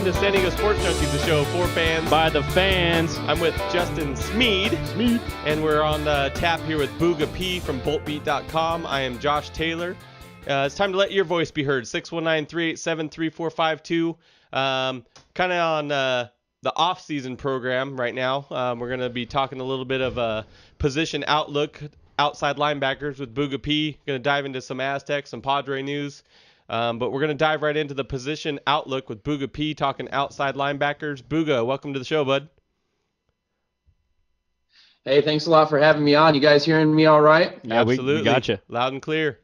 welcome to San Diego Sports Junkies, the show for fans by the fans. I'm with Justin Smeed, and we're on tap here with BoogaP from boltbeat.com. I am Josh Taylor. It's time to let your voice be heard. 619-387-3452. Kind of on the off-season program right now. We're going to be talking a little bit of a position outlook, outside linebackers with BoogaP. Going to dive into some Aztecs, some Padre news. But we're going to dive right into the position outlook with BoogaP, talking outside linebackers. Booga, welcome to the show, bud. Hey, thanks a lot for having me on. You guys hearing me all right? Yeah, Absolutely. We got you. Loud and clear.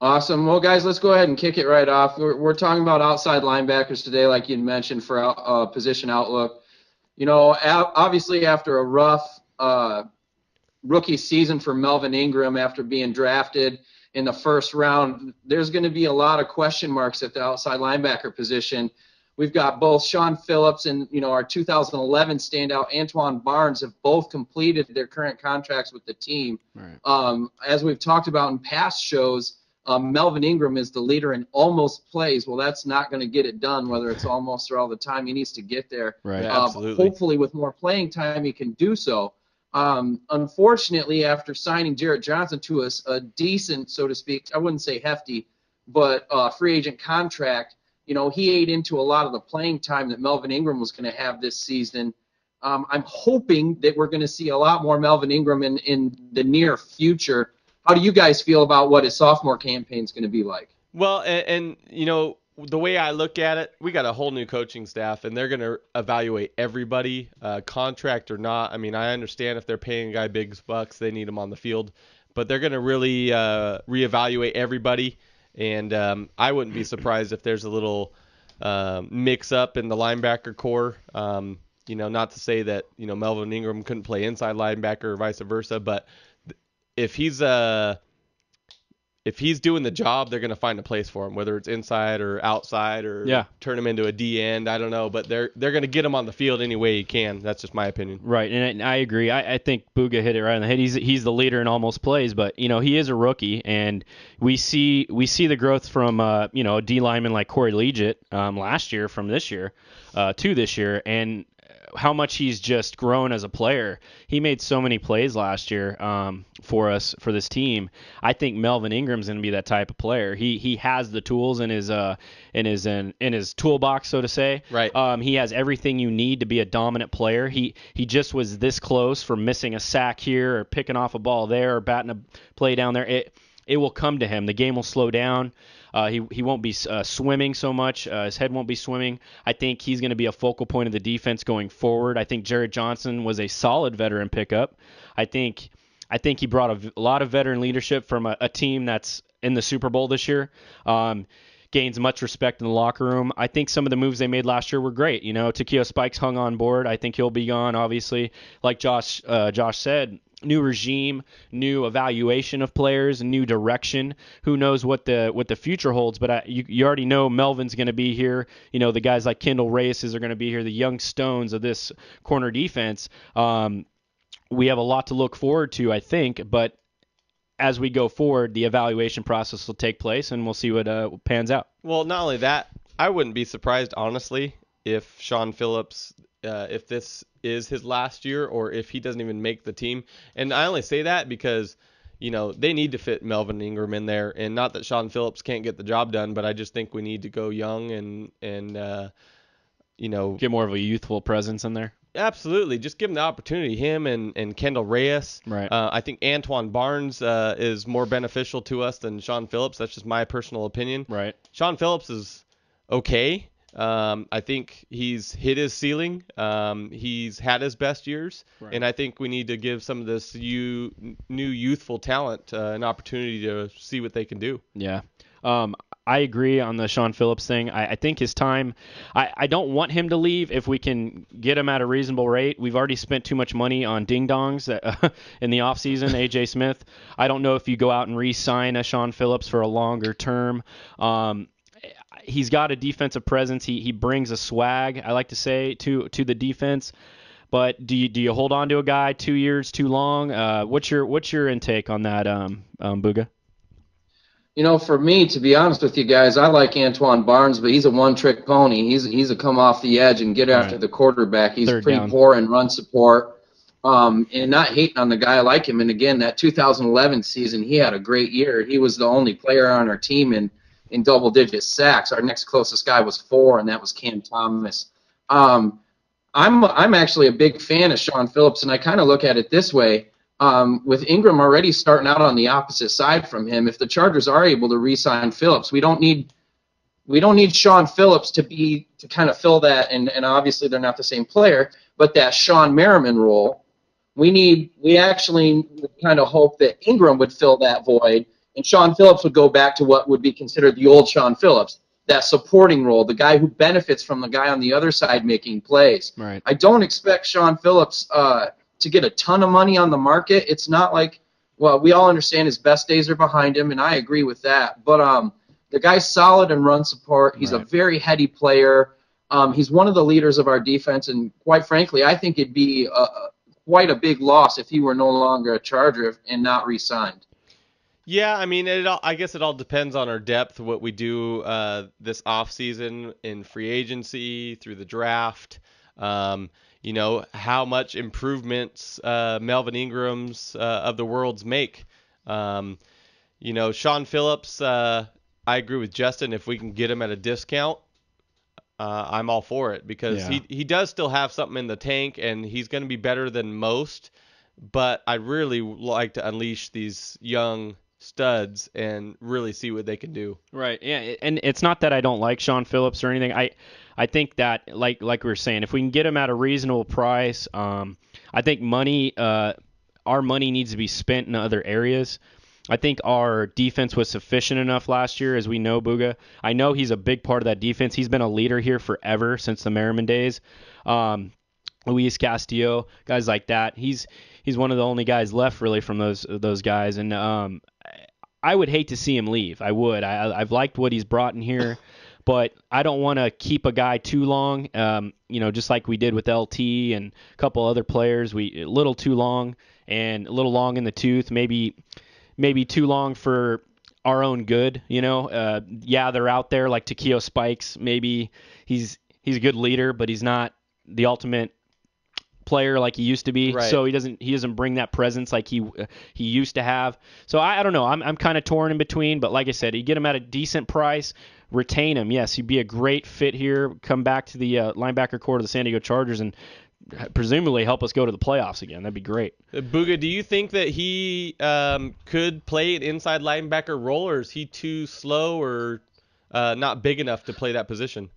Awesome. Well, guys, let's go ahead and kick it right off. We're talking about outside linebackers today, like you mentioned, for position outlook. You know, obviously after a rough rookie season for Melvin Ingram after being drafted in the first round, there's going to be a lot of question marks at the outside linebacker position. We've got both Shaun Phillips and, our 2011 standout Antwan Barnes have both completed their current contracts with the team. Right. As we've talked about in past shows, Melvin Ingram is the leader in almost plays. Well, that's not going to get it done, whether it's almost or all the time. He needs to get there. Right. Yeah, absolutely. Hopefully with more playing time, he can do so. Unfortunately, after signing Jarret Johnson to a decent, so to speak, I wouldn't say hefty, but free agent contract, he ate into a lot of the playing time that Melvin Ingram was going to have this season. I'm hoping that we're going to see a lot more Melvin Ingram in the near future. How do you guys feel about what his sophomore campaign is going to be like? Well, and the way I look at it, we got a whole new coaching staff, and they're going to evaluate everybody, contract or not. I mean, I understand if they're paying a guy big bucks, they need him on the field, but they're going to really reevaluate everybody, and I wouldn't be surprised if there's a little mix-up in the linebacker core. Not to say that Melvin Ingram couldn't play inside linebacker or vice versa, but if he's doing the job, they're going to find a place for him, whether it's inside or outside or turn him into a D end. I don't know, but they're going to get him on the field any way he can. That's just my opinion. Right, and I agree. I think Booga hit it right on the head. He's the leader in almost plays, but he is a rookie, and we see the growth from a D lineman like Corey Leggett last year from this year to this year, and how much he's just grown as a player. He made so many plays last year for us, for this team. I think Melvin Ingram's going to be that type of player. He has the tools in his toolbox, so to say. Right. He has everything you need to be a dominant player. He just was this close from missing a sack here or picking off a ball there or batting a play down there. It will come to him. The game will slow down. He won't be swimming so much. His head won't be swimming. I think he's going to be a focal point of the defense going forward. I think Jarret Johnson was a solid veteran pickup. I think he brought a lot of veteran leadership from a team that's in the Super Bowl this year. Gains much respect in the locker room. I think some of the moves they made last year were great. Takeo Spikes hung on board. I think he'll be gone, obviously. Like Josh said, new regime, new evaluation of players, new direction. Who knows what the future holds? But you already know Melvin's going to be here. The guys like Kendall Reyes are going to be here. The young stones of this corner defense. We have a lot to look forward to, I think. But as we go forward, the evaluation process will take place, and we'll see what pans out. Well, not only that, I wouldn't be surprised, honestly, if Shaun Phillips, if this is his last year or if he doesn't even make the team. And I only say that because, they need to fit Melvin Ingram in there. And not that Shaun Phillips can't get the job done, but I just think we need to go young and get more of a youthful presence in there. Absolutely. Just give him the opportunity, him and Kendall Reyes. Right. I think Antwan Barnes is more beneficial to us than Shaun Phillips. That's just my personal opinion. Right. Shaun Phillips is okay. I think he's hit his ceiling. He's had his best years, right. And I think we need to give some of this new youthful talent an opportunity to see what they can do. Yeah. I agree on the Shaun Phillips thing. I think his time, I don't want him to leave if we can get him at a reasonable rate. We've already spent too much money on ding-dongs in the offseason, A.J. Smith. I don't know if you go out and re-sign a Shaun Phillips for a longer term. He's got a defensive presence. He brings a swag, I like to say, to the defense. But do you hold on to a guy 2 years too long? What's your intake on that, Booga? For me, to be honest with you guys, I like Antwan Barnes, but he's a one-trick pony. He's a come off the edge and get after Right. the quarterback. He's Third pretty down. poor in run support. And not hating on the guy, I like him. And again, that 2011 season, he had a great year. He was the only player on our team in double-digit sacks. Our next closest guy was 4, and that was Cam Thomas. I'm actually a big fan of Shaun Phillips, and I kind of look at it this way. With Ingram already starting out on the opposite side from him, if the Chargers are able to re-sign Phillips, we don't need Shaun Phillips to kind of fill that, and obviously they're not the same player, but that Sean Merriman role. We actually kind of hope that Ingram would fill that void, and Shaun Phillips would go back to what would be considered the old Shaun Phillips, that supporting role, the guy who benefits from the guy on the other side making plays. Right. I don't expect Shaun Phillips to get a ton of money on the market. It's not like, well, we all understand his best days are behind him, and I agree with that. But the guy's solid in run support. He's a very heady player. He's one of the leaders of our defense, and quite frankly, I think it'd be quite a big loss if he were no longer a Charger and not re-signed. Yeah, I mean, I guess it all depends on our depth, what we do this offseason in free agency, through the draft. How much improvements Melvin Ingrams of the world's make. Shaun Phillips, I agree with Justin. If we can get him at a discount, I'm all for it because he does still have something in the tank, and he's going to be better than most. But I really like to unleash these young studs and really see what they can do. Right. Yeah, and it's not that I don't like Shaun Phillips or anything. I think that like we were saying, if we can get him at a reasonable price, I think our money needs to be spent in other areas. I think our defense was sufficient enough last year, as we know, Booga. I know he's a big part of that defense. He's been a leader here forever since the Merriman days. Luis Castillo, guys like that. He's one of the only guys left really from those guys, and I would hate to see him leave. I would. I've liked what he's brought in here, but I don't want to keep a guy too long. Just like we did with LT and a couple other players, we a little too long and a little long in the tooth. Maybe too long for our own good. They're out there like Takeo Spikes. Maybe he's a good leader, but he's not the ultimate player like he used to be. Right. So he doesn't bring that presence like he used to have. So I don't know. I'm kind of torn in between, but like I said, you get him at a decent price, retain him. Yes, he'd be a great fit here. Come back to the linebacker core of the San Diego Chargers and presumably help us go to the playoffs again. That'd be great. Booga, do you think that he could play an inside linebacker role, or is he too slow or not big enough to play that position?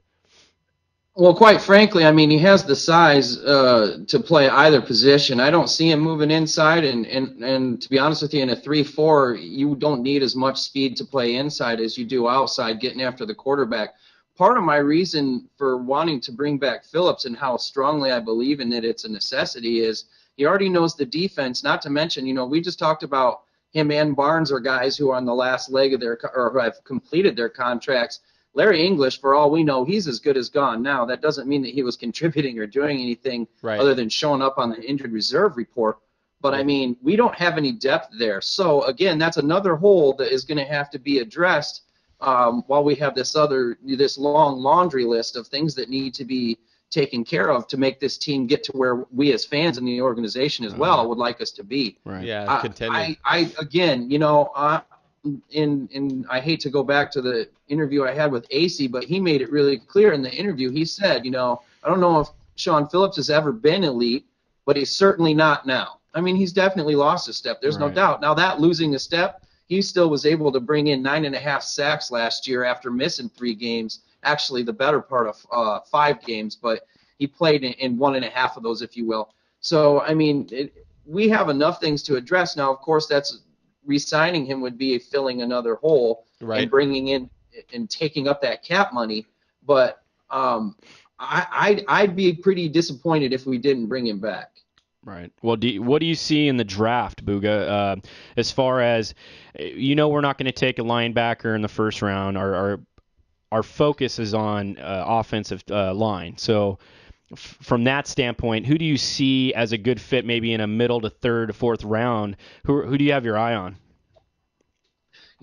Well, quite frankly, I mean, he has the size to play either position. I don't see him moving inside, and to be honest with you, in a 3-4, you don't need as much speed to play inside as you do outside, getting after the quarterback. Part of my reason for wanting to bring back Phillips and how strongly I believe in it, it's a necessity, is he already knows the defense, not to mention, we just talked about him and Barnes are guys who are on the last leg of or who have completed their contracts. Larry English, for all we know, he's as good as gone now. That doesn't mean that he was contributing or doing anything other than showing up on the injured reserve report. But, I mean, we don't have any depth there. So, again, that's another hole that is going to have to be addressed while we have this long laundry list of things that need to be taken care of to make this team get to where we as fans in the organization as well would like us to be. Right. Yeah, contending. I hate to go back to the interview I had with AC, but he made it really clear in the interview. He said, I don't know if Shaun Phillips has ever been elite, but he's certainly not now. I mean, he's definitely lost a step. There's no doubt. Now, that losing a step, he still was able to bring in 9.5 sacks last year after missing 3 games, actually the better part of 5 games, but he played in 1.5 of those, if you will. So, I mean, we have enough things to address. Now, of course, that's re-signing him would be filling another hole and bringing in and taking up that cap money. But I'd be pretty disappointed if we didn't bring him back. Right. Well, what do you see in the draft, Booga? As far as we're not going to take a linebacker in the first round. Our focus is on offensive line. So from that standpoint, who do you see as a good fit, maybe in a middle to third to fourth round? Who do you have your eye on?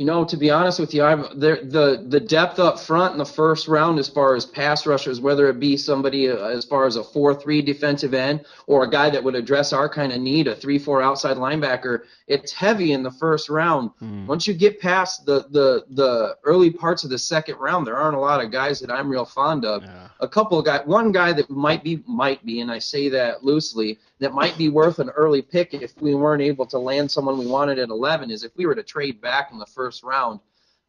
To be honest with you, the depth up front in the first round as far as pass rushers, whether it be somebody as far as a 4-3 defensive end or a guy that would address our kind of need, a 3-4 outside linebacker, it's heavy in the first round. Once you get past the early parts of the second round, there aren't a lot of guys that I'm real fond of. Yeah. A couple of guys, one guy that might be, and I say that loosely, that might be worth an early pick if we weren't able to land someone we wanted at 11 is if we were to trade back in the first round.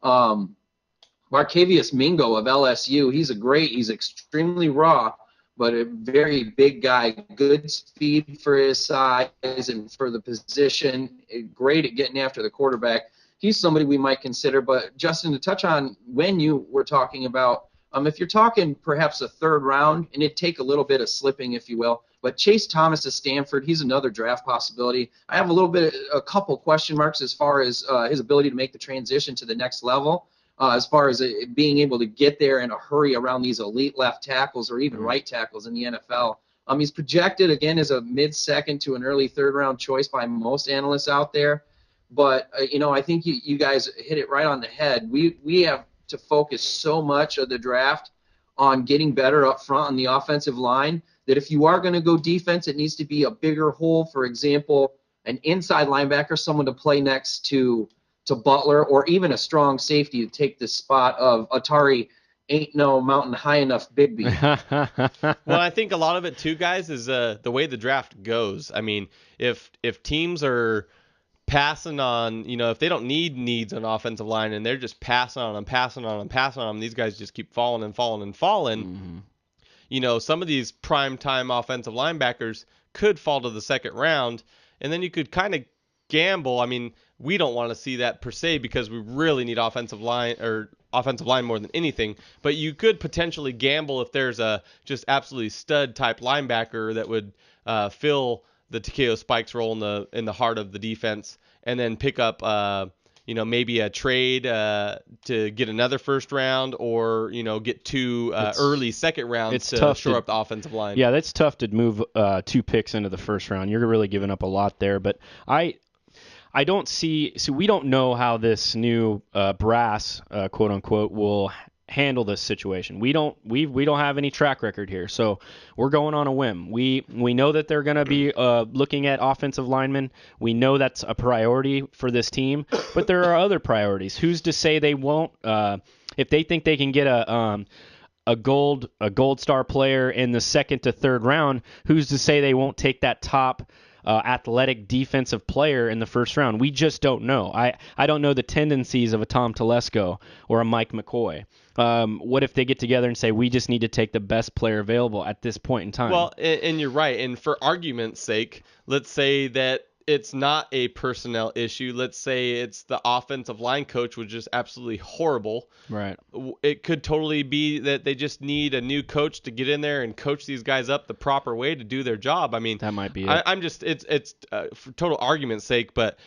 Marcavius Mingo of LSU, he's extremely raw, but a very big guy, good speed for his size and for the position, great at getting after the quarterback. He's somebody we might consider. But Justin, to touch on when you were talking about, if you're talking perhaps a third round, and it'd take a little bit of slipping, if you will, but Chase Thomas of Stanford, he's another draft possibility. I have a couple question marks as far as his ability to make the transition to the next level, as far as being able to get there in a hurry around these elite left tackles or even right tackles in the NFL. He's projected, again, as a mid-second to an early third-round choice by most analysts out there. But, I think you guys hit it right on the head. We have to focus so much of the draft on getting better up front on the offensive line that if you are going to go defense, it needs to be a bigger hole. For example, an inside linebacker, someone to play next to Butler, or even a strong safety to take the spot of Atari ain't no mountain high enough Bigby. Well, I think a lot of it too, guys, is the way the draft goes. I mean, if teams are passing on, if they don't need needs on offensive line and they're just passing on them, these guys just keep falling and falling and falling. Some of these prime time offensive linebackers could fall to the second round, and then you could kind of gamble. I mean, we don't want to see that per se because we really need offensive line more than anything, but you could potentially gamble if there's a just absolutely stud type linebacker that would fill the Takeo Spikes role in the heart of the defense, and then pick up maybe a trade to get another first round, or get two early second rounds to shore up the offensive line. Yeah, that's tough to move 2 picks into the first round. You're really giving up a lot there, but I don't see. So we don't know how this new brass, quote unquote, will handle this situation. We don't have any track record here, so we're going on a whim. We know that they're going to be looking at offensive linemen. We know that's a priority for this team, but there are other priorities. Who's to say they won't? If they think they can get a gold star player in the second to third round, who's to say they won't take that top athletic defensive player in the first round? We just don't know. I don't know the tendencies of a Tom Telesco or a Mike McCoy. What if they get together and say, we just need to take the best player available at this point in time? Well, and you're right. And for argument's sake, let's say that it's not a personnel issue. Let's say it's the offensive line coach was just absolutely horrible. Right. It could totally be that they just need a new coach to get in there and coach these guys up the proper way to do their job. I mean, that might be it. I'm just it's for total argument's sake, but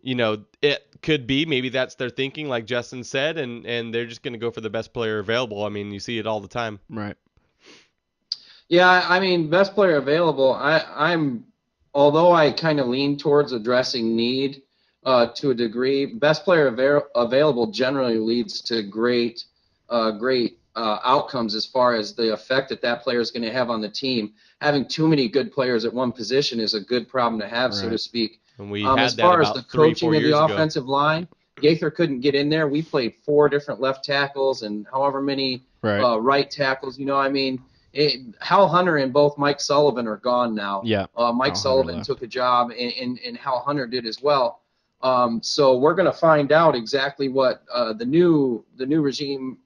it could be maybe that's their thinking, like Justin said, and they're just going to go for the best player available. I mean, you see it all the time. Right. Yeah, I mean, best player available. Although I kind of lean towards addressing need to a degree, best player available generally leads to great outcomes as far as the effect that player is going to have on the team. Having too many good players at one position is a good problem to have, so to speak. And we had as that far about as the coaching of the ago. offensive line, Gaither couldn't get in there. We played 4 different left tackles and however many right tackles. Hal Hunter and both Mike Sullivan are gone now. Yeah. Mike Sullivan took a job, and Hal Hunter did as well. So we're going to find out exactly what the new regime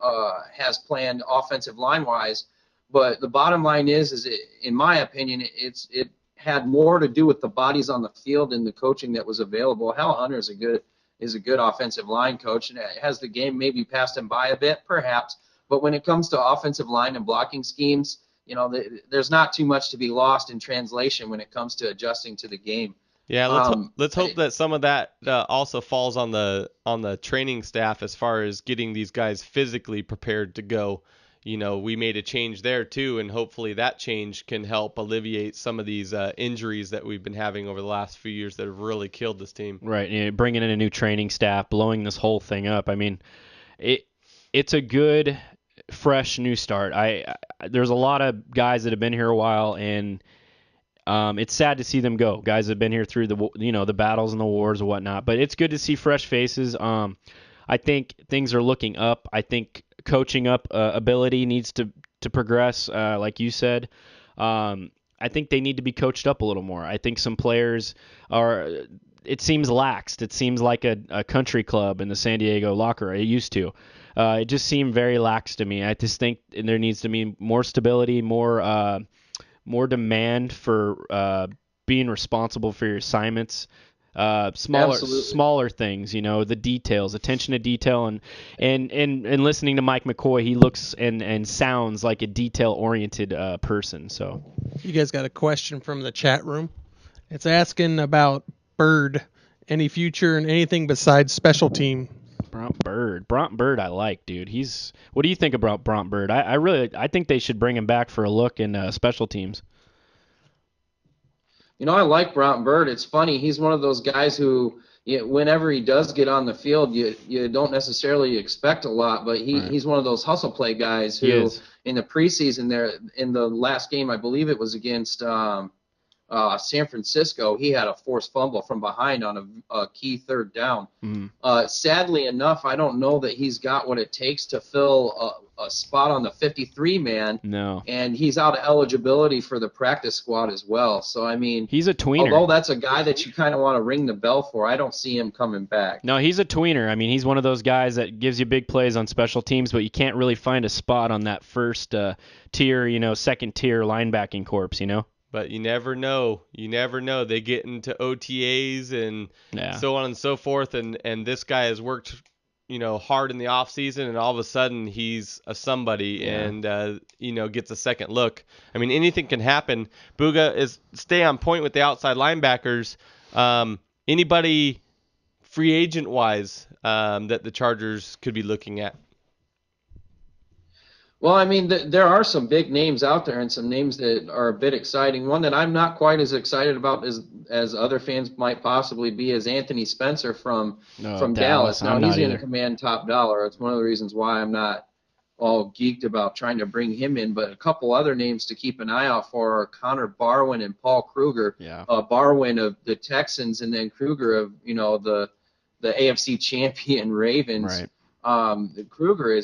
has planned offensive line wise. But the bottom line is in my opinion, it had more to do with the bodies on the field and the coaching that was available. Hal Hunter is a good offensive line coach, and has the game maybe passed him by a bit, perhaps. But when it comes to offensive line and blocking schemes, there's not too much to be lost in translation when it comes to adjusting to the game. Yeah, let's hope that some of that also falls on the training staff as far as getting these guys physically prepared to go. we made a change there too, and hopefully that change can help alleviate some of these injuries that we've been having over the last few years that have really killed this team. Right, bringing in a new training staff, blowing this whole thing up. I mean, it's a good, fresh new start. There's a lot of guys that have been here a while, and it's sad to see them go. Guys have been here through the battles and the wars and whatnot, but it's good to see fresh faces. I think things are looking up. I think coaching up ability needs to progress, like you said. I think they need to be coached up a little more. I think some players it seems laxed. It seems like a country club in the San Diego locker. It used to. It just seemed very lax to me. I just think there needs to be more stability, more demand for being responsible for your assignments. Smaller things, the details, attention to detail, and listening to Mike McCoy, he looks and sounds like a detail-oriented person. So, you guys got a question from the chat room. It's asking about Bird, any future and anything besides special team. Bront Bird, I like, dude. What do you think about Bront Bird? I think they should bring him back for a look in special teams. I like Bront Bird. It's funny. He's one of those guys who, whenever he does get on the field, you don't necessarily expect a lot, but he's one of those hustle play guys who, in the preseason there, in the last game, I believe it was against San Francisco, he had a forced fumble from behind on a key third down. Mm-hmm. Sadly enough, I don't know that he's got what it takes to fill a spot on the 53-man. No. And he's out of eligibility for the practice squad as well. So, I mean, he's a tweener. Although that's a guy that you kind of want to ring the bell for, I don't see him coming back. No, he's a tweener. I mean, he's one of those guys that gives you big plays on special teams, but you can't really find a spot on that first tier, second tier linebacking corps, But you never know. They get into OTAs and so on and so forth, and this guy has worked, hard in the off season, and all of a sudden he's a somebody and gets a second look. I mean, anything can happen. Booga stay on point with the outside linebackers. Anybody free agent wise that the Chargers could be looking at? Well, I mean, there are some big names out there and some names that are a bit exciting. One that I'm not quite as excited about as other fans might possibly be is Anthony Spencer from Dallas. Now, he's going to command top dollar. It's one of the reasons why I'm not all geeked about trying to bring him in. But a couple other names to keep an eye out for are Connor Barwin and Paul Kruger. Yeah. Barwin of the Texans and then Kruger of, the AFC champion Ravens. Right. Kruger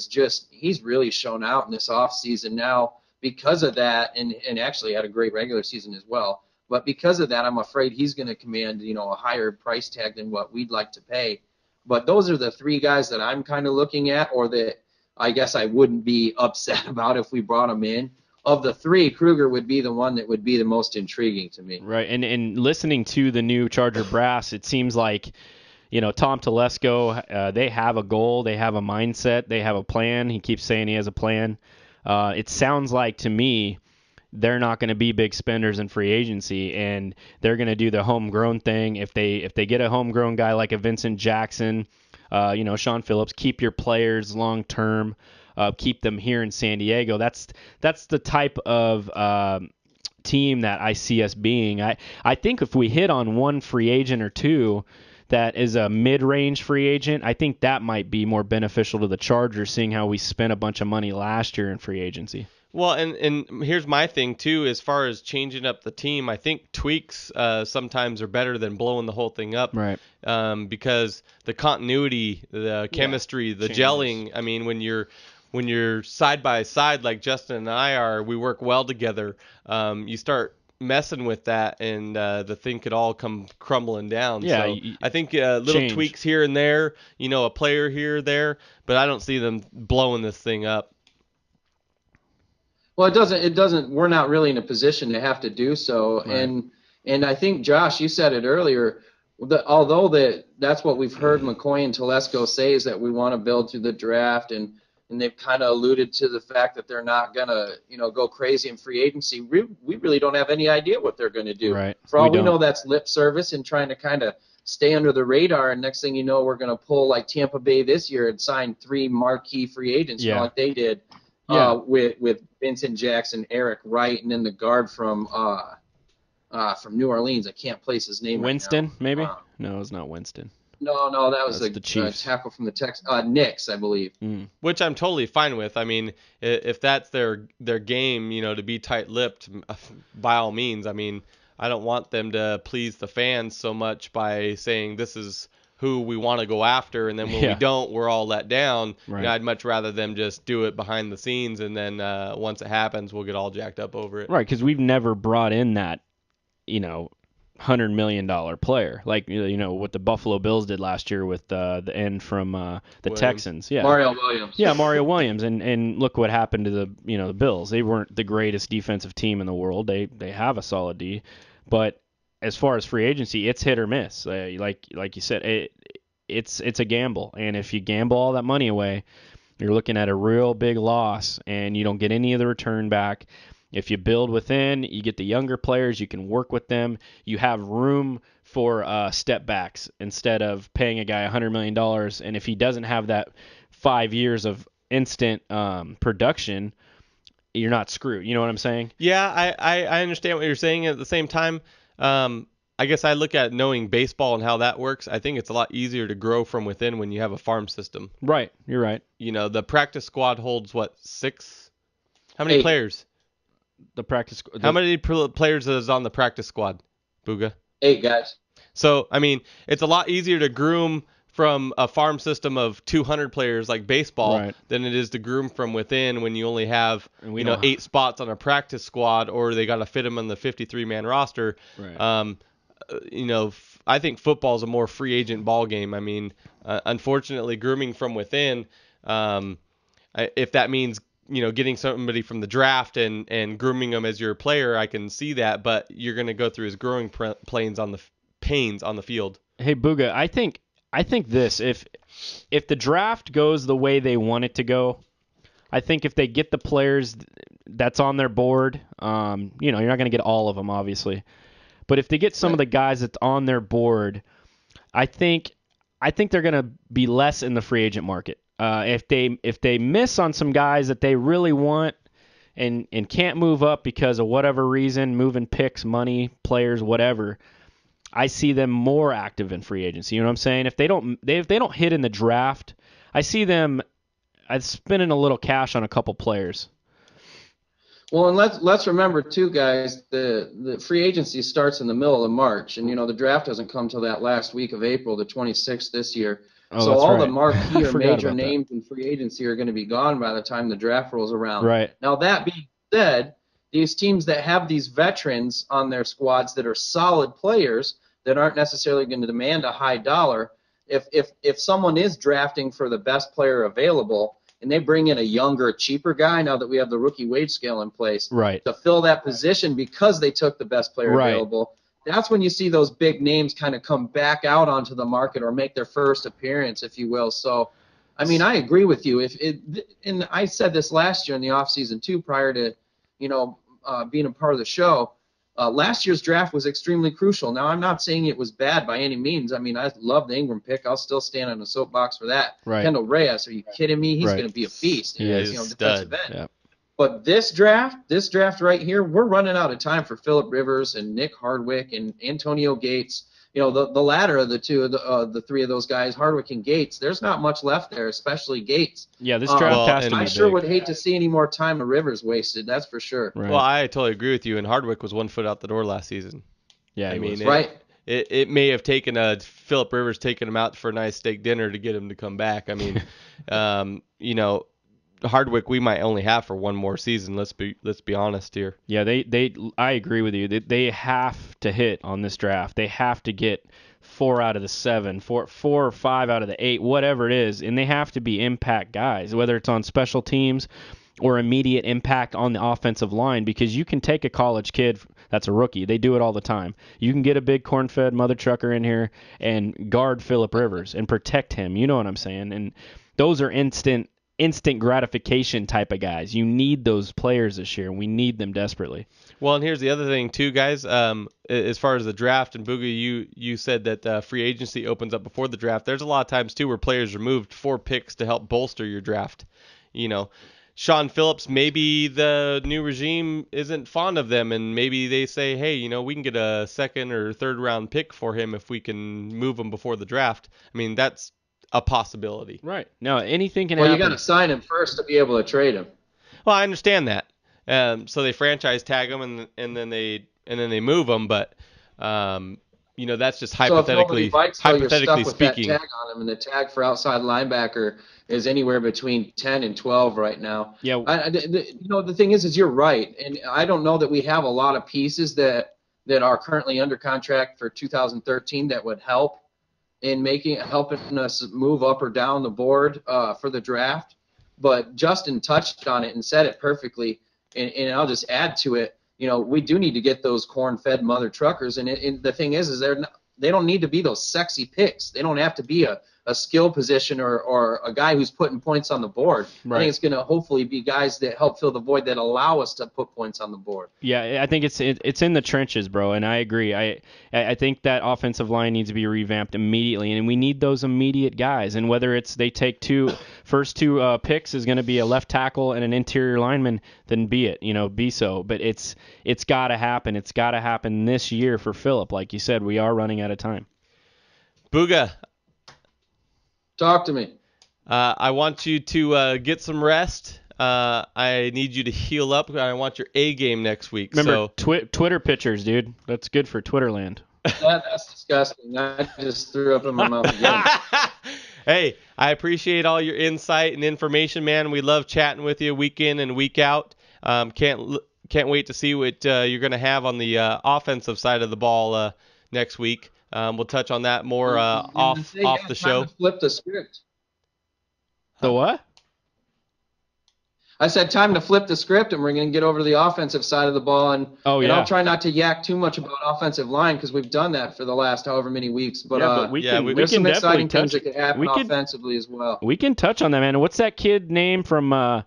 he's really shown out in this offseason now because of that, and actually had a great regular season as well. But because of that, I'm afraid he's going to command, a higher price tag than what we'd like to pay. But those are the three guys that I'm kind of looking at, or that I guess I wouldn't be upset about if we brought them in. Of the three, Kruger would be the one that would be the most intriguing to me. Right, and listening to the new Charger brass, it seems like Tom Telesco, they have a goal, they have a mindset, they have a plan. He keeps saying he has a plan. It sounds like to me they're not going to be big spenders in free agency, and they're going to do the homegrown thing. If they get a homegrown guy like a Vincent Jackson, Shaun Phillips, keep your players long term, keep them here in San Diego. That's the type of team that I see us being. I think if we hit on one free agent or two that is a mid-range free agent, I think that might be more beneficial to the Chargers, seeing how we spent a bunch of money last year in free agency. Well, and here's my thing, too, as far as changing up the team. I think tweaks sometimes are better than blowing the whole thing up. Right. Because the continuity, the chemistry, the changes. gelling, I mean, when you're side by side like Justin and I are, we work well together. You start messing with that, and the thing could all come crumbling down. Yeah, so I think little tweaks here and there, a player here or there, but I don't see them blowing this thing up. Well, it doesn't. We're not really in a position to have to do so, Right. And I think Josh, you said it earlier. Although that's what we've heard McCoy and Telesco say is that we want to build through the draft, and they've kind of alluded to the fact that they're not gonna go crazy in free agency. We really don't have any idea what they're gonna do. Right. For all we know, that's lip service and trying to kind of stay under the radar. And next thing you know, we're gonna pull like Tampa Bay this year and sign 3 marquee free agents, like they did. with Vincent Jackson, Eric Wright, and then the guard from New Orleans. I can't place his name Winston, right now. maybe? No, it's not Winston. No, that was That's the Chiefs. tackle from the Texans. Knicks, I believe. Which I'm totally fine with. I mean, if that's their game, to be tight-lipped, by all means. I mean, I don't want them to please the fans so much by saying this is who we want to go after, and then when we don't, we're all let down. Right. I'd much rather them just do it behind the scenes, and then once it happens, we'll get all jacked up over it. Right, because we've never brought in that, $100 million player, like what the Buffalo Bills did last year with the end from the Williams. Texans. Yeah, Mario Williams. Yeah, Mario Williams, and look what happened to the Bills. They weren't the greatest defensive team in the world. They have a solid D, but as far as free agency, it's hit or miss. Like you said, it's a gamble, and if you gamble all that money away, you're looking at a real big loss, and you don't get any of the return back. If you build within, you get the younger players, you can work with them. You have room for step backs instead of paying a guy $100 million. And if he doesn't have that 5 years of instant production, you're not screwed. You know what I'm saying? Yeah, I understand what you're saying. At the same time, I guess I look at knowing baseball and how that works. I think it's a lot easier to grow from within when you have a farm system. Right. You're right. The practice squad holds, what, 6? How many 8. players? How many players is on the practice squad, Booga? 8 guys. So, I mean, it's a lot easier to groom from a farm system of 200 players like baseball than it is to groom from within when you only have 8 spots on a practice squad, or they got to fit them on the 53-man roster. Right. I think football is a more free agent ball game. I mean, unfortunately, grooming from within, if that means getting somebody from the draft and grooming them as your player, I can see that, but you're going to go through his growing pains on the field. Hey, Booga, I think this, if the draft goes the way they want it to go, I think if they get the players that's on their board, you're not going to get all of them, obviously, but if they get some of the guys that's on their board, I think they're going to be less in the free agent market. If they miss on some guys that they really want and can't move up because of whatever reason, moving picks, money, players, whatever, I see them more active in free agency. You know what I'm saying? If they don't hit in the draft, I see them spending a little cash on a couple players. Well, and let's remember too, guys, the free agency starts in the middle of March, and the draft doesn't come till that last week of April, the 26th this year. Oh, so all right. the marquee or major names that. in free agency are going to be gone by the time the draft rolls around. Right. Now, that being said, these teams that have these veterans on their squads that are solid players that aren't necessarily going to demand a high dollar, if someone is drafting for the best player available and they bring in a younger, cheaper guy now that we have the rookie wage scale in place to fill that position because they took the best player available, that's when you see those big names kind of come back out onto the market or make their first appearance, if you will. So, I mean, I agree with you. And I said this last year in the offseason too, prior to, being a part of the show. Last year's draft was extremely crucial. Now, I'm not saying it was bad by any means. I mean, I love the Ingram pick. I'll still stand on a soapbox for that. Right. Kendall Reyes, are you kidding me? He's going to be a beast. He is defensive end. Yeah. But this draft right here, we're running out of time for Phillip Rivers and Nick Hardwick and Antonio Gates. The latter of the two, the three of those guys, Hardwick and Gates. There's not much left there, especially Gates. Yeah, this draft has to be I sure would hate to see any more time of Rivers wasted. That's for sure. Right. Well, I totally agree with you. And Hardwick was 1 foot out the door last season. Yeah, I mean, right. It may have taken Phillip Rivers taking him out for a nice steak dinner to get him to come back. I mean, Hardwick we might only have for one more season. Let's be honest here. Yeah, I agree with you. They have to hit on this draft. They have to get 4 out of the 7, 4 or 5 out of the 8, whatever it is, and they have to be impact guys, whether it's on special teams or immediate impact on the offensive line, because you can take a college kid that's a rookie. They do it all the time. You can get a big corn-fed mother trucker in here and guard Phillip Rivers and protect him. You know what I'm saying? And those are instant gratification type of guys. You need those players this year, and we need them desperately. Well, and here's the other thing too, guys. As far as the draft, and Boogie, you said that free agency opens up before the draft. There's a lot of times too where players are moved for picks to help bolster your draft. Shaun Phillips, maybe the new regime isn't fond of them, and maybe they say, hey, we can get a second or third round pick for him if we can move him before the draft. I mean, that's a possibility. Right. No, anything can Well, happen. you got to sign him first to be able to trade him. Well, I understand that. So they franchise tag him and then they move him, but that's just hypothetically So if nobody bites, you're stuck with speaking. that tag on him, and the tag for outside linebacker is anywhere between 10 and 12 right now. Yeah. The thing is you're right, and I don't know that we have a lot of pieces that are currently under contract for 2013 that would help in helping us move up or down the board for the draft. But Justin touched on it and said it perfectly, and I'll just add to it. We do need to get those corn-fed mother truckers, and the thing is they don't need to be those sexy picks. They don't have to be a skill position or a guy who's putting points on the board. Right. I think it's going to hopefully be guys that help fill the void that allow us to put points on the board. Yeah, I think it's in the trenches, bro, and I agree. I think that offensive line needs to be revamped immediately, and we need those immediate guys. And whether it's they take first two picks is going to be a left tackle and an interior lineman, then be so. But it's got to happen. It's got to happen this year for Phillip. Like you said, we are running out of time. Booga. Talk to me. I want you to get some rest. I need you to heal up. I want your A game next week. Remember, Twitter pictures, dude. That's good for Twitterland. That's disgusting. I just threw up in my mouth again. Hey, I appreciate all your insight and information, man. We love chatting with you week in and week out. Can't wait to see what you're going to have on the offensive side of the ball next week. We'll touch on that more off the show. Time to flip the script. The what? I said time to flip the script, and we're going to get over to the offensive side of the ball. And I'll try not to yak too much about offensive line because we've done that for the last however many weeks. But we there's can some exciting touch. things that could happen offensively as well. We can touch on that, man. What's that kid name from?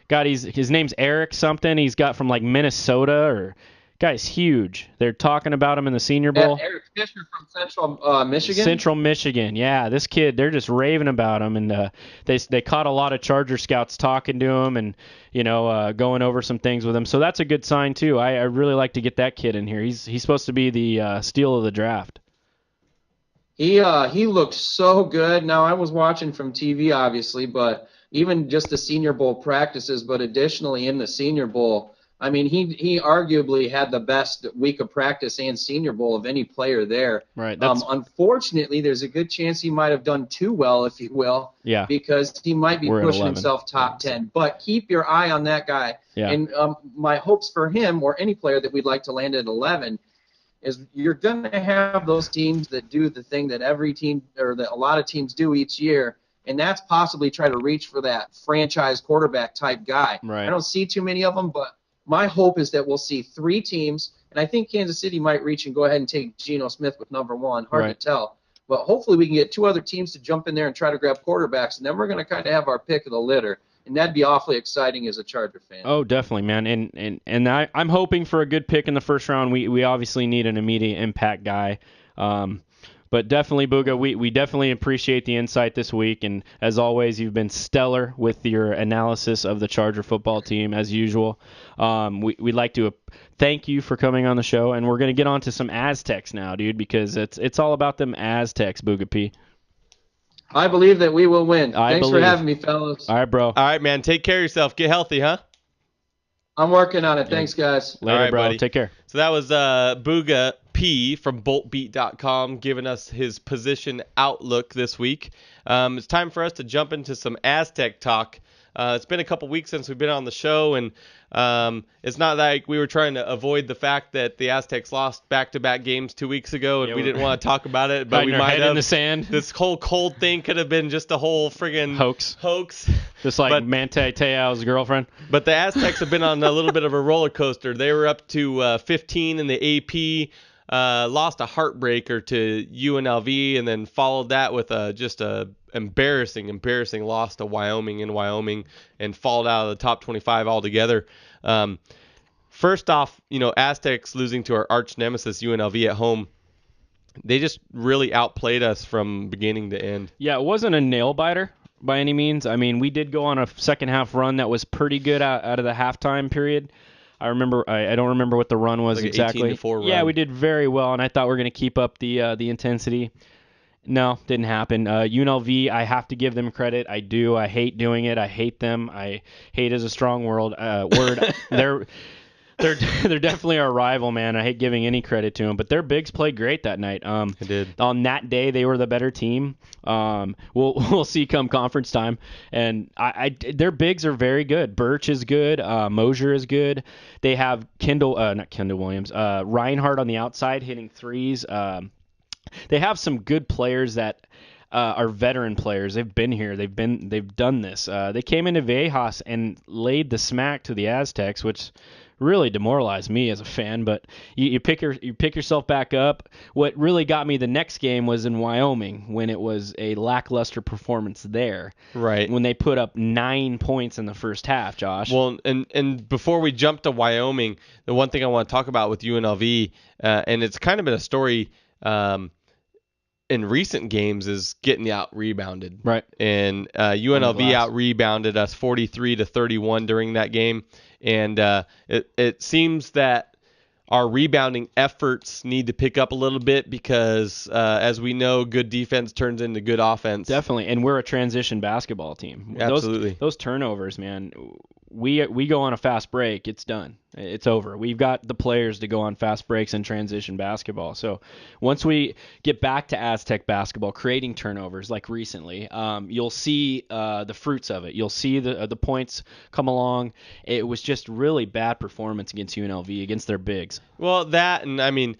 His name's Eric something. He's got from like Minnesota or. Guy's huge. They're talking about him in the Senior Bowl. Eric Fisher from Central Michigan. Central Michigan, yeah. This kid, they're just raving about him, and they caught a lot of Charger scouts talking to him, and going over some things with him. So that's a good sign too. I really like to get that kid in here. He's supposed to be the steal of the draft. He looked so good. Now I was watching from TV, obviously, but even just the Senior Bowl practices, but additionally in the Senior Bowl. I mean, he arguably had the best week of practice and Senior Bowl of any player there. Right. Unfortunately, there's a good chance he might have done too well, if you will. Yeah. Because he might be pushing himself top 10. But keep your eye on that guy. Yeah. And my hopes for him or any player that we'd like to land at 11 is you're going to have those teams that do the thing that every team or that a lot of teams do each year. And that's possibly try to reach for that franchise quarterback type guy. Right. I don't see too many of them, but my hope is that we'll see three teams, and I think Kansas City might reach and go ahead and take Geno Smith with number one. Hard to tell. But hopefully we can get two other teams to jump in there and try to grab quarterbacks, and then we're going to kind of have our pick of the litter. And that'd be awfully exciting as a Charger fan. Oh, definitely, man. And I'm hoping for a good pick in the first round. We obviously need an immediate impact guy. But definitely, Booga, we definitely appreciate the insight this week. And as always, you've been stellar with your analysis of the Charger football team, as usual. We'd like to thank you for coming on the show. And we're going to get on to some Aztecs now, dude, because it's all about them Aztecs, BoogaP. I believe that we will win. Thanks for having me, fellas. All right, bro. All right, man. Take care of yourself. Get healthy, huh? I'm working on it. Thanks, guys. Later, all right, bro. Buddy. Take care. So that was BoogaP from BoltBeat.com giving us his position outlook this week. It's time for us to jump into some Aztec talk. It's been a couple weeks since we've been on the show, and it's not like we were trying to avoid the fact that the Aztecs lost back-to-back games 2 weeks ago, and we didn't want to talk about it, but we might have. In the sand. This whole cold thing could have been just a whole friggin' hoax. Just like Manti Te'o's girlfriend. But the Aztecs have been on a little bit of a roller coaster. They were up to 15 in the AP. Lost a heartbreaker to UNLV, and then followed that with just a embarrassing loss to Wyoming, and followed out of the top 25 altogether. First off, Aztecs losing to our arch nemesis UNLV at home. They just really outplayed us from beginning to end. Yeah, it wasn't a nail biter. by any means. I mean, we did go on a second half run that was pretty good out of the halftime period. I don't remember what the run was Like an exactly. 18-4 Yeah, run. we did very well, and I thought we were going to keep up the intensity. No, didn't happen. UNLV, I have to give them credit. I do. I hate doing it. I hate them. Hate is a strong word. They're definitely our rival, man. I hate giving any credit to them, but their bigs played great that night. They did. On that day, they were the better team. We'll see come conference time, and their bigs are very good. Birch is good. Mosier is good. They have not Kendall Williams. Reinhardt on the outside hitting threes. They have some good players that are veteran players. They've been here. They've done this. They came into Viejas and laid the smack to the Aztecs, which really demoralized me as a fan. But you pick yourself back up. What really got me the next game was in Wyoming, when it was a lackluster performance there. Right. When they put up 9 points in the first half, Josh. Well, and before we jump to Wyoming, the one thing I want to talk about with UNLV, and it's kind of been a story in recent games, is getting out rebounded. Right. And UNLV out rebounded us 43-31 during that game. And it seems that our rebounding efforts need to pick up a little bit because, as we know, good defense turns into good offense. Definitely, and we're a transition basketball team. Absolutely. Those turnovers, man. We go on a fast break, it's done. It's over. We've got the players to go on fast breaks and transition basketball. So once we get back to Aztec basketball, creating turnovers like recently, you'll see the fruits of it. You'll see the points come along. It was just really bad performance against UNLV, against their bigs. Well, that, and I mean,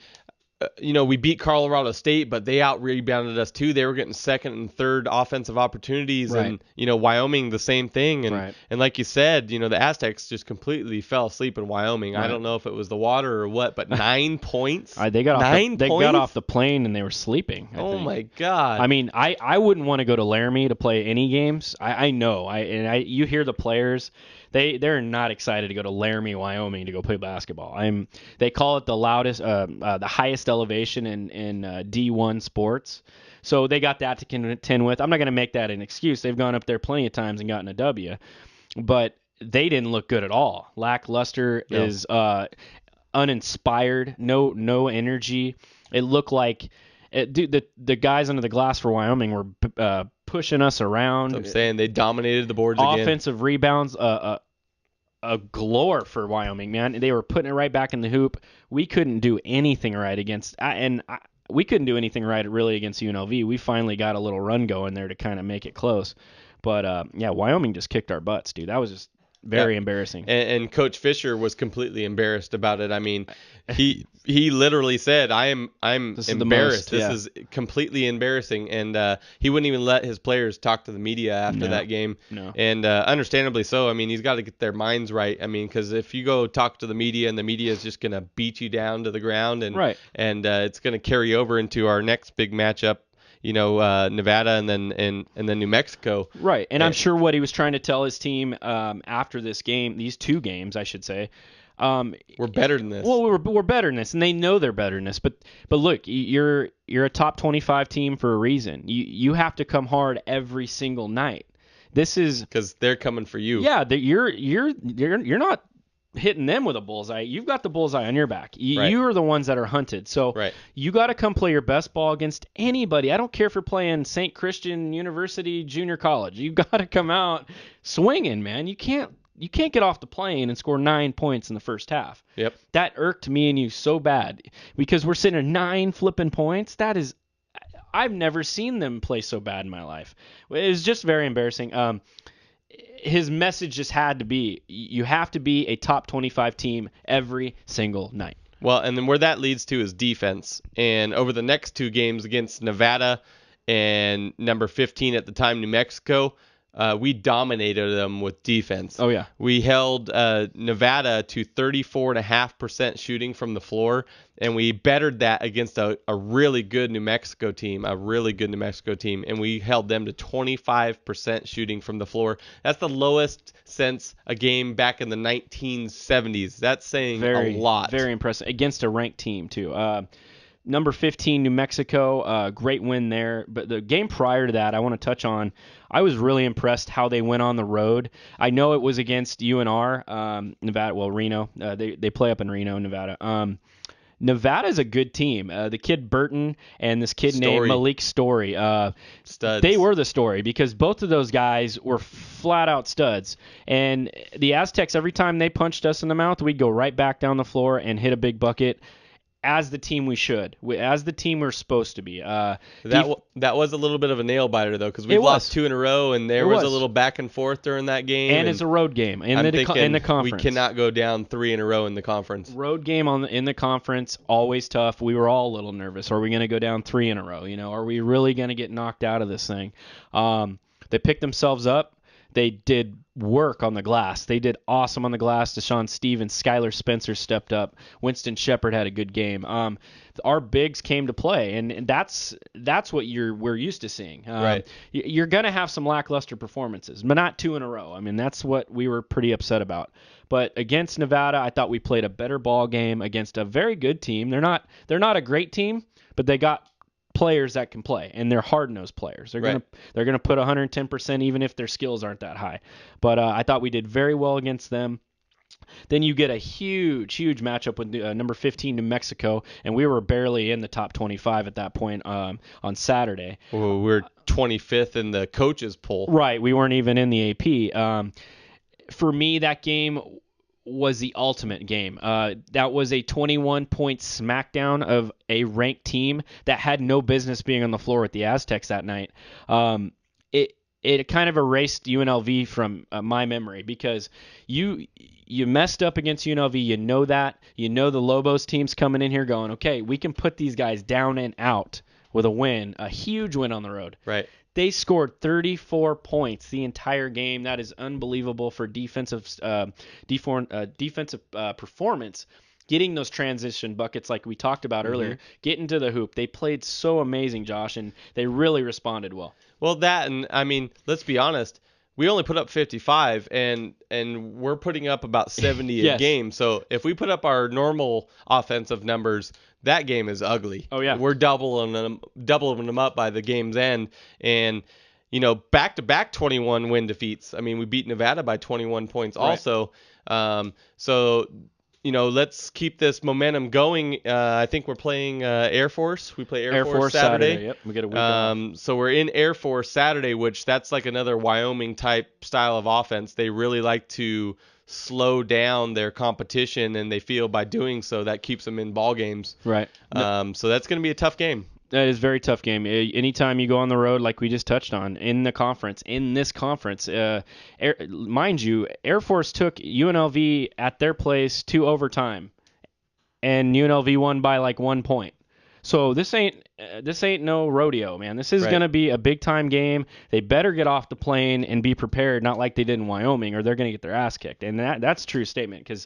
we beat Colorado State, but they out-rebounded us too. They were getting second and third offensive opportunities, right. And Wyoming the same thing. And right. and like you said, the Aztecs just completely fell asleep in Wyoming. Right. I don't know if it was the water or what, but 9 points. They got off the plane and they were sleeping. I think. My God! I mean, I wouldn't want to go to Laramie to play any games. I know. You hear the players. They're not excited to go to Laramie, Wyoming to go play basketball. They call it the loudest, the highest elevation in D1 sports. So they got that to contend with. I'm not going to make that an excuse. They've gone up there plenty of times and gotten a W, but they didn't look good at all. Lackluster is uninspired. No energy. It looked like the guys under the glass for Wyoming were pushing us around. That's what I'm saying, they dominated the boards again. Offensive rebounds, a galore for Wyoming, man. They were putting it right back in the hoop. We couldn't do anything right we couldn't do anything right really against UNLV. We finally got a little run going there to kind of make it close. But Wyoming just kicked our butts, dude. That was just very embarrassing. And Coach Fisher was completely embarrassed about it. I mean, he literally said, "I'm embarrassed. This is completely embarrassing." And he wouldn't even let his players talk to the media after that game. No. And understandably so. I mean, he's got to get their minds right. I mean, because if you go talk to the media and the media is just gonna beat you down to the ground, and it's gonna carry over into our next big matchup. Nevada and then New Mexico. Right, and I'm sure what he was trying to tell his team after this game, these two games, I should say. We're better than this. Well, we're better than this, and they know they're better than this. But look, you're a top 25 team for a reason. You have to come hard every single night. This is because they're coming for you. Yeah, you're not hitting them with a bullseye. You've got the bullseye on your back. You are the ones that are hunted. So you got to come play your best ball against anybody. I don't care if you're playing St. Christian University Junior College. You got to come out swinging, man. You can't get off the plane and score 9 points in the first half. Yep. That irked me and you so bad because we're sitting at 9 flipping points. I've never seen them play so bad in my life. It was just very embarrassing. His message just had to be, you have to be a top 25 team every single night. Well, and then where that leads to is defense. And over the next two games against Nevada and number 15 at the time, New Mexico, we dominated them with defense. Oh, yeah. We held Nevada to 34.5% shooting from the floor, and we bettered that against a really good New Mexico team, and we held them to 25% shooting from the floor. That's the lowest since a game back in the 1970s. That's saying a lot. Very impressive. Against a ranked team, too. Number 15, New Mexico, great win there. But the game prior to that, I want to touch on, I was really impressed how they went on the road. I know it was against UNR, Nevada, Reno. They play up in Reno, Nevada. Nevada's a good team. The kid Burton and this kid named Malik Story. Studs. They were the story because both of those guys were flat-out studs. And the Aztecs, every time they punched us in the mouth, we'd go right back down the floor and hit a big bucket. As the team we should, as the team we're supposed to be. That was a little bit of a nail biter though, because we've lost 2 in a row, and there was a little back and forth during that game. And it's a road game in the conference. We cannot go down 3 in a row in the conference. Road game in the conference, always tough. We were all a little nervous. Are we going to go down 3 in a row? Are we really going to get knocked out of this thing? They picked themselves up. They did work on the glass. They did awesome on the glass. Deshaun Stevens, Skylar Spencer stepped up. Winston Shepard had a good game. Our bigs came to play, and that's what we're used to seeing. Right. You're going to have some lackluster performances, but not 2 in a row. I mean, that's what we were pretty upset about. But against Nevada, I thought we played a better ball game against a very good team. They're not a great team, but they got players that can play, and they're hard-nosed players. They're gonna put 110% even if their skills aren't that high. But I thought we did very well against them. Then you get a huge matchup with number 15 New Mexico, and we were barely in the top 25 at that point on Saturday. Well, we're 25th in the coaches poll. Right, we weren't even in the AP. For me, that game was the ultimate game. That was a 21-point smackdown of a ranked team that had no business being on the floor with the Aztecs that night. It kind of erased UNLV from my memory because you messed up against UNLV. You know that. You know the Lobos team's coming in here going, okay, we can put these guys down and out with a win, a huge win on the road. Right. They scored 34 points the entire game. That is unbelievable for defensive performance. Getting those transition buckets like we talked about earlier, getting to the hoop. They played so amazing, Josh, and they really responded well. Well, that, and I mean, let's be honest. We only put up 55, and we're putting up about 70 a game. So if we put up our normal offensive numbers, that game is ugly. Oh, yeah. We're doubling them up by the game's end. And, back-to-back 21 win defeats. I mean, we beat Nevada by 21 points also. Let's keep this momentum going. I think we're playing Air Force. We play Air Force Saturday. Yep, we get a week off. So we're in Air Force Saturday, which that's like another Wyoming-type style of offense. They really like to slow down their competition, and they feel by doing so that keeps them in ball games. Right. So that's going to be a tough game. That is a very tough game. Anytime you go on the road, like we just touched on, in this conference, mind you, Air Force took UNLV at their place to overtime, and UNLV won by like 1 point. So this ain't no rodeo, man. This is going to be a big-time game. They better get off the plane and be prepared, not like they did in Wyoming, or they're going to get their ass kicked. And that's a true statement, because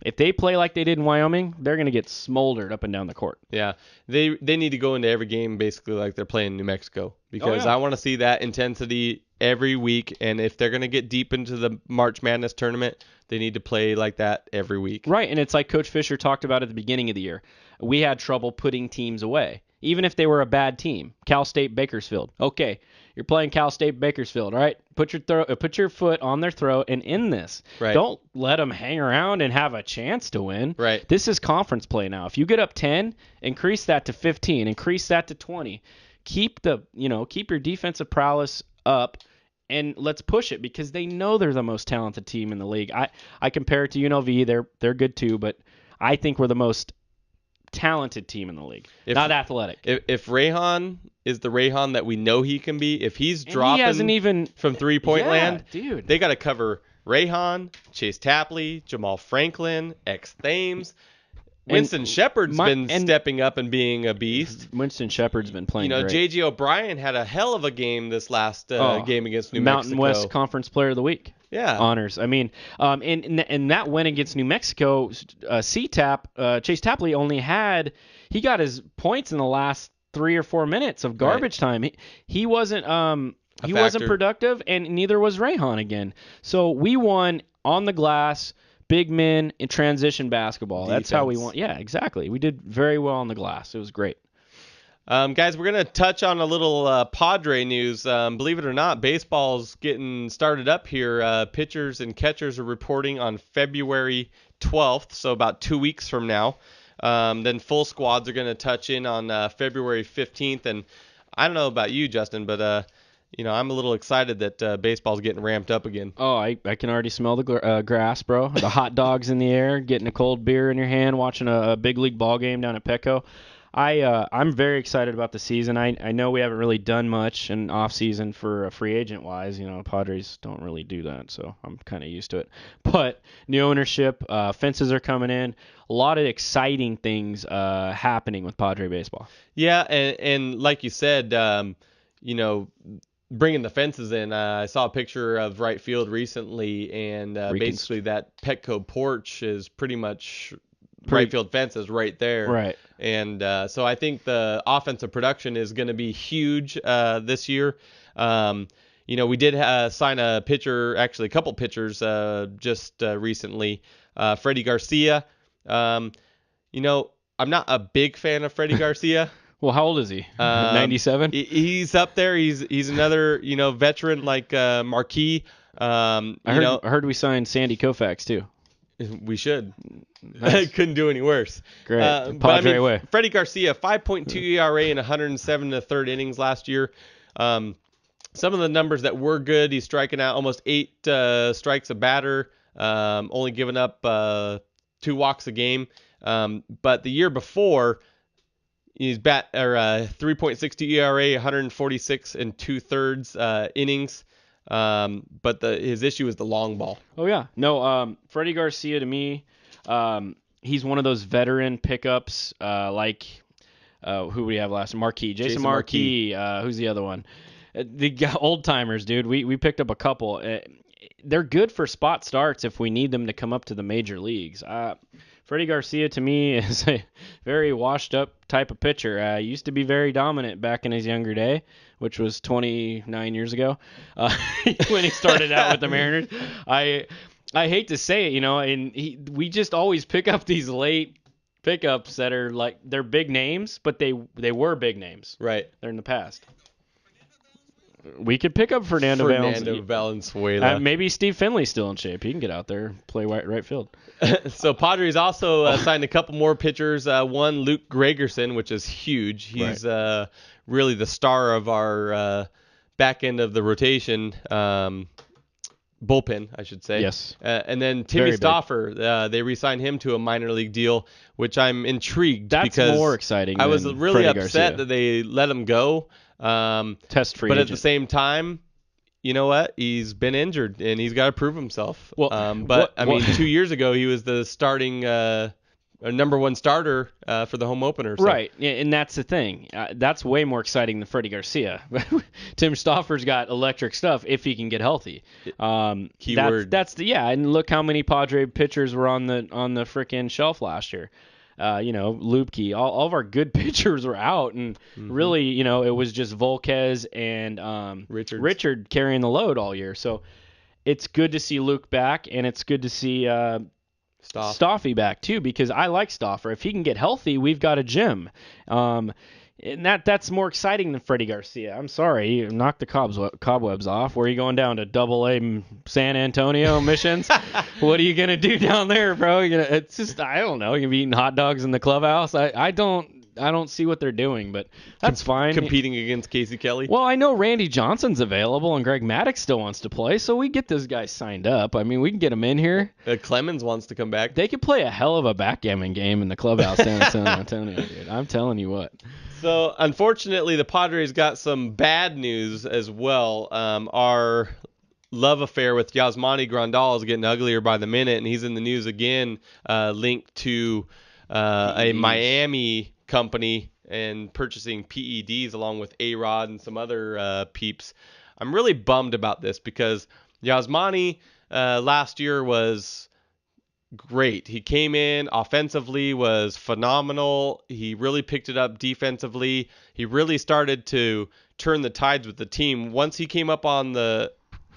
if they play like they did in Wyoming, they're going to get smoldered up and down the court. Yeah, they need to go into every game basically like they're playing New Mexico, because I want to see that intensity every week. And if they're going to get deep into the March Madness tournament, they need to play like that every week. Right, and it's like Coach Fisher talked about at the beginning of the year. We had trouble putting teams away, even if they were a bad team. Cal State Bakersfield. Okay, you're playing Cal State Bakersfield, all right? Put your foot on their throat and end this. Right. Don't let them hang around and have a chance to win. Right. This is conference play now. If you get up 10, increase that to 15, increase that to 20. Keep your defensive prowess up, and let's push it, because they know they're the most talented team in the league. I compare it to UNLV. They're good too, but I think we're the most talented team in the league, not athletic. If Rayhan is the Rayhan that we know he can be, if he's dropping he hasn't even from three-point land, dude, they got to cover Rayhan, Chase Tapley, Jamal Franklin, X Thames. Winston Shepard's been stepping up and being a beast. Winston Shepard's been playing great. J.J. O'Brien had a hell of a game this last game against New Mexico. Mountain West Conference Player of the Week. Yeah. Honors. I mean, in that win against New Mexico, Chase Tapley he got his points in the last 3 or 4 minutes of garbage time. He wasn't productive, and neither was Rayhan again. So we won on the glass, big men in transition basketball. Defense. That's how we won. Yeah, exactly. We did very well on the glass. It was great. Guys, we're going to touch on a little Padre news. Believe it or not, baseball's getting started up here. Pitchers and catchers are reporting on February 12th, so about 2 weeks from now. Then full squads are going to touch in on February 15th. And I don't know about you, Justin, but I'm a little excited that baseball's getting ramped up again. Oh, I can already smell the grass, bro. The hot dogs in the air, getting a cold beer in your hand, watching a big league ball game down at Petco. I'm very excited about the season. I know we haven't really done much in off season for free agent wise. Padres don't really do that, so I'm kind of used to it. But new ownership, fences are coming in. A lot of exciting things happening with Padre baseball. Yeah, and like you said, bringing the fences in. I saw a picture of right field recently, and basically that Petco porch is pretty much right field fence is right there. Right. And so I think the offensive production is going to be huge this year. We did sign a pitcher, actually a couple pitchers just recently. Freddie Garcia. I'm not a big fan of Freddie Garcia. Well, how old is he? 97? He's up there. He's another, veteran like Marquis. I heard we signed Sandy Koufax too. We should. Nice. Couldn't do any worse. Great. Padre way. Freddie Garcia, 5.2 ERA in 107 1/3 innings last year. Some of the numbers that were good, he's striking out almost 8 strikes a batter, only giving up 2 walks a game. But the year before, he's 3.62 ERA, 146 2/3 innings. But his issue is the long ball. Oh yeah, no. Freddie Garcia to me, he's one of those veteran pickups. Like who we have last? Marquis, Jason Marquis. Who's the other one? The old timers, dude. We picked up a couple. They're good for spot starts if we need them to come up to the major leagues. Freddie Garcia to me is a very washed up type of pitcher. Used to be very dominant back in his younger day, which was 29 years ago when he started out with the Mariners. I hate to say it, and we just always pick up these late pickups that are like they're big names, but they were big names. Right. They're in the past. We could pick up Fernando Valenzuela. Maybe Steve Finley's still in shape. He can get out there and play right field. So Padres also signed a couple more pitchers. One, Luke Gregerson, which is huge. He's really the star of our back end of the rotation. Bullpen, I should say. Yes. And then Timmy Stoffer, they re-signed him to a minor league deal, which I'm intrigued because that's more exciting. I was really Freddie upset Garcia. that they let him go. Test free. But at the same time, you know what? He's been injured and he's got to prove himself. Well, I mean, 2 years ago he was the starting number one starter for the home opener. So. Right, yeah, and that's the thing. That's way more exciting than Freddie Garcia. Tim Stoffer's got electric stuff if he can get healthy. Keyword. And look how many Padre pitchers were on the frickin' shelf last year. Lupke, all of our good pitchers were out, and really, it was just Volquez and Richard carrying the load all year. So it's good to see Luke back, and it's good to see Stoffy back too, because I like Stoffer. If he can get healthy, we've got a gem. And that's more exciting than Freddie Garcia. I'm sorry, you knocked the cobwebs off. Where are you going down to AA San Antonio missions? What are you gonna do down there, bro? It's just I don't know. You're gonna be eating hot dogs in the clubhouse. I don't see what they're doing, but that's fine. Competing against Casey Kelly. Well, I know Randy Johnson's available and Greg Maddux still wants to play, so we get those guys signed up. I mean, we can get them in here. Clemens wants to come back. They could play a hell of a backgammon game in the clubhouse down in San Antonio, dude. I'm telling you what. So, unfortunately, the Padres got some bad news as well. Our love affair with Yasmani Grandal is getting uglier by the minute, and he's in the news again, linked to a Miami company and purchasing PEDs along with A-Rod and some other peeps. I'm really bummed about this because Yasmani last year was great. He came in offensively, was phenomenal. He really picked it up defensively. He really started to turn the tides with the team. Once he came up on the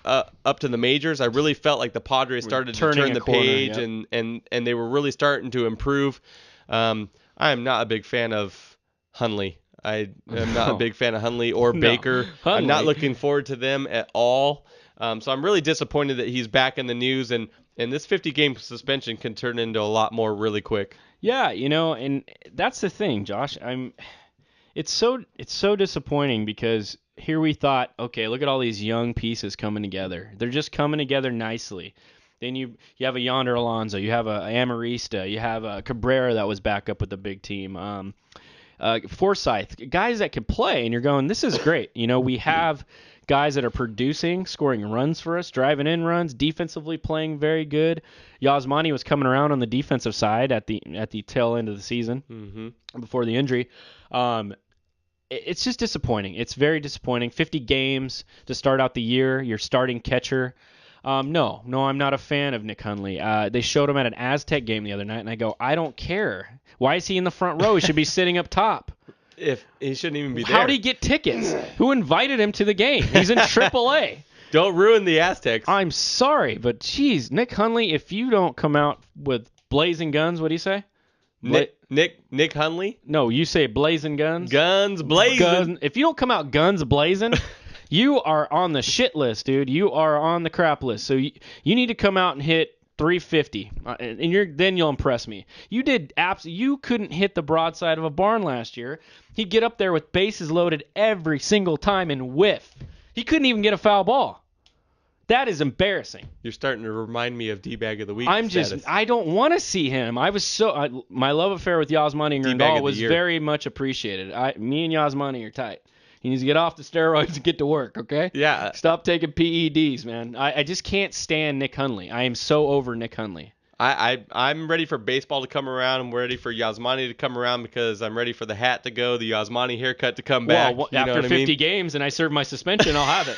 up to the majors, I really felt like the Padres started to turn the page, yep. and they were really starting to improve. I am not a big fan of Hundley. I am not a big fan of Hundley or Baker. Hundley. I'm not looking forward to them at all. So I'm really disappointed that he's back in the news, and this 50-game suspension can turn into a lot more really quick. Yeah, and that's the thing, Josh. It's so disappointing because here we thought, okay, look at all these young pieces coming together. They're just coming together nicely. Then you have a Yonder Alonso, you have a Amarista, you have a Cabrera that was back up with the big team. Forsyth, guys that can play, and you're going, this is great. We have guys that are producing, scoring runs for us, driving in runs, defensively playing very good. Yasmani was coming around on the defensive side at the tail end of the season before the injury. It's just disappointing. It's very disappointing. 50 games to start out the year. Your starting catcher. No, I'm not a fan of Nick Hundley. They showed him at an Aztec game the other night, and I go, I don't care. Why is he in the front row? He should be sitting up top. If he shouldn't even be there. How did he get tickets? Who invited him to the game? He's in AAA. Don't ruin the Aztecs. I'm sorry, but geez, Nick Hundley, if you don't come out with blazing guns, what do you say? Nick Hundley? No, you say blazing guns. Guns blazing. If you don't come out guns blazing, you are on the shit list, dude. You are on the crap list. So you need to come out and hit 350, and then you'll impress me. You couldn't hit the broadside of a barn last year. He'd get up there with bases loaded every single time and whiff. He couldn't even get a foul ball. That is embarrassing. You're starting to remind me of D-Bag of the Week. I don't want to see him. My love affair with Yasmani Grandal was very much appreciated. Me and Yasmani are tight. He needs to get off the steroids and get to work, okay? Yeah. Stop taking PEDs, man. I just can't stand Nick Hundley. I am so over Nick Hundley. I'm ready for baseball to come around. I'm ready for Yasmani to come around because I'm ready for the hat to go, the Yasmani haircut to come back. Well, after 50 games and I serve my suspension, I'll have it.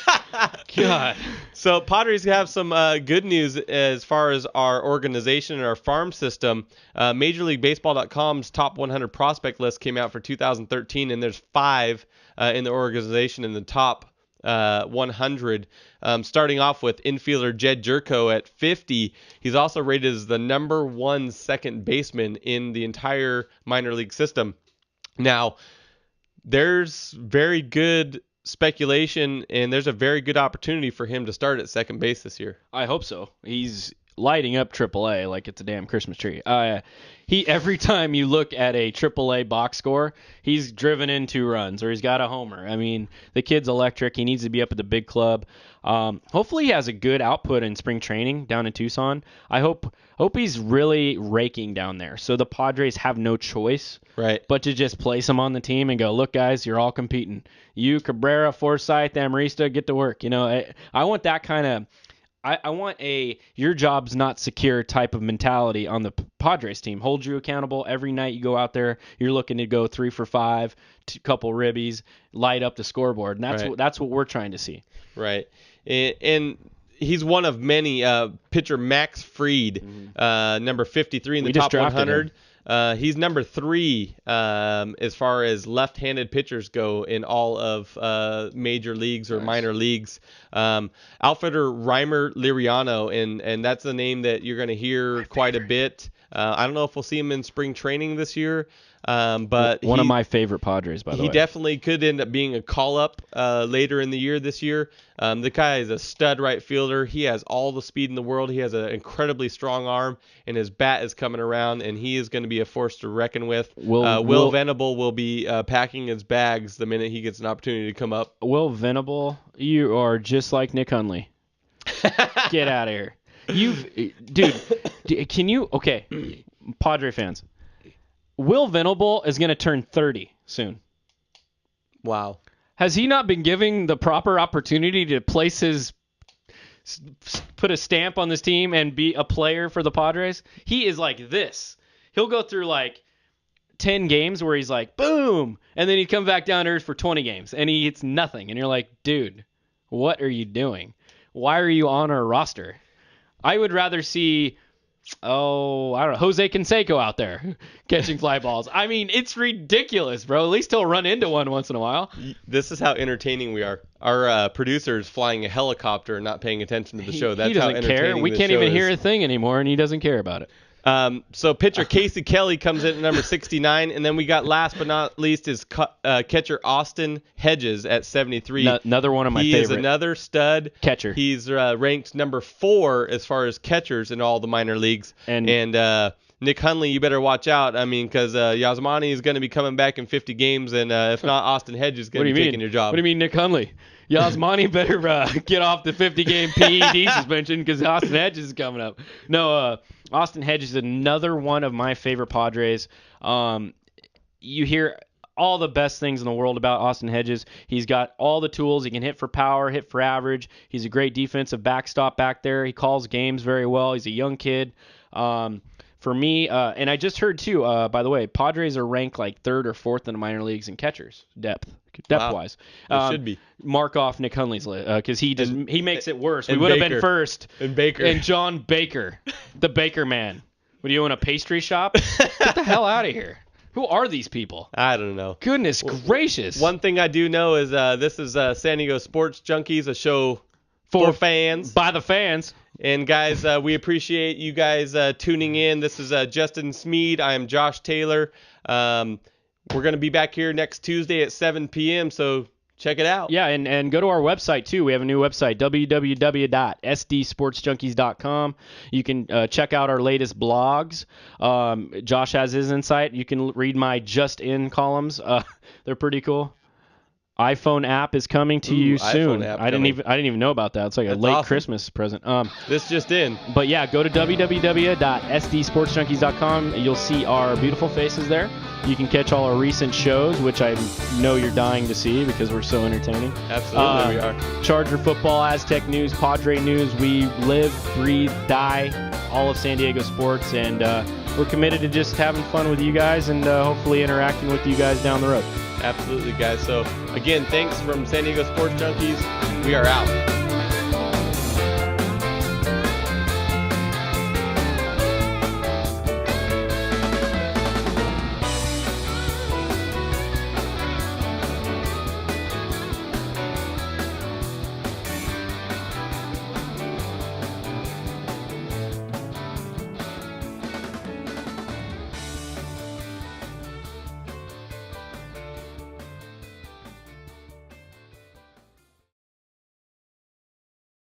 God. So Padres have some good news as far as our organization and our farm system. MajorLeagueBaseball.com's top 100 prospect list came out for 2013, and there's 5 in the organization in the top 100. Starting off with infielder Jed Jerko at 50. He's also rated as the number 1 second baseman in the entire minor league system. Now, there's very good speculation, and there's a very good opportunity for him to start at second base this year. I hope so. He's lighting up AAA like it's a damn Christmas tree. Every time you look at a AAA box score, he's driven in 2 runs or he's got a homer. I mean, the kid's electric. He needs to be up at the big club. Hopefully he has a good output in spring training down in Tucson. I hope he's really raking down there. So the Padres have no choice but to just place him on the team and go, look, guys, you're all competing. You, Cabrera, Forsyth, Amarista, get to work. I want that kind of I want a your job's not secure type of mentality on the Padres team. Hold you accountable every night you go out there. You're looking to go 3 for 5, couple ribbies, light up the scoreboard, and that's what we're trying to see. Right, and he's one of many. Pitcher Max Fried, number 53 in the top 100. He's number 3 as far as left-handed pitchers go in all of major leagues or minor leagues. Outfielder Reimer Liriano, and that's a name that you're going to hear quite a bit. I don't know if we'll see him in spring training this year. But one of my favorite Padres, by the way. He definitely could end up being a call-up later in the year this year. The guy is a stud right fielder. He has all the speed in the world. He has an incredibly strong arm, and his bat is coming around, and he is going to be a force to reckon with. Will Venable will be packing his bags the minute he gets an opportunity to come up. Will Venable, you are just like Nick Hundley. Get out of here. Can you, okay, Padre fans. Will Venable is going to turn 30 soon. Wow. Has he not been giving the proper opportunity to put a stamp on this team and be a player for the Padres? He is like this. He'll go through like 10 games where he's like, boom, and then he'd come back down to earth for 20 games, and he hits nothing. And you're like, dude, what are you doing? Why are you on our roster? I would rather see... I don't know, Jose Canseco out there catching fly balls. I mean, it's ridiculous, bro. At least he'll run into one once in a while. This is how entertaining we are. Our producer is flying a helicopter and not paying attention to the show. That's he doesn't how entertaining care. We can't even hear a thing anymore, and he doesn't care about it. So pitcher Casey Kelly comes in at number 69, and then we got last but not least is catcher Austin Hedges at 73. Another one of my He favorite. is another stud catcher. He's ranked number 4 as far as catchers in all the minor leagues. And Nick Hundley, you better watch out. I mean, because Yasmani is going to be coming back in 50 games, and if not, Austin Hedges is going to be taking your job. What do you mean, Nick Hundley? Yasmani better get off the 50-game PED suspension because Austin Hedges is coming up. No, Austin Hedges is another one of my favorite Padres. You hear all the best things in the world about Austin Hedges. He's got all the tools. He can hit for power, hit for average. He's a great defensive backstop back there. He calls games very well. He's a young kid. For me, and I just heard too, by the way, Padres are ranked like 3rd or 4th in the minor leagues in catchers depth-wise. They should be. Mark off Nick Hundley's list because he makes it worse. We and would have Baker. been first. And Baker. And John Baker, the Baker man. What do you own, a pastry shop? Get the hell out of here. Who are these people? I don't know. Goodness gracious. One thing I do know is this is San Diego Sports Junkies, a show for fans. By the fans. And guys, we appreciate you guys tuning in. This is Justin Smead. I am Josh Taylor. We're going to be back here next Tuesday at 7 p.m., so check it out. Yeah, and go to our website, too. We have a new website, www.sdsportsjunkies.com. You can check out our latest blogs. Josh has his insight. You can read my Just In columns. They're pretty cool. iPhone app is coming to you soon. I didn't even know about that. It's like a late awesome. Christmas present. This just in. But yeah, go to www.sdsportsjunkies.com. You'll see our beautiful faces there. You can catch all our recent shows, which I know you're dying to see because we're so entertaining. Absolutely, we are. Charger football, Aztec news, Padre news. We live, breathe, die all of San Diego sports, and we're committed to just having fun with you guys and hopefully interacting with you guys down the road. Absolutely, guys. So, again, thanks from San Diego Sports Junkies. We are out.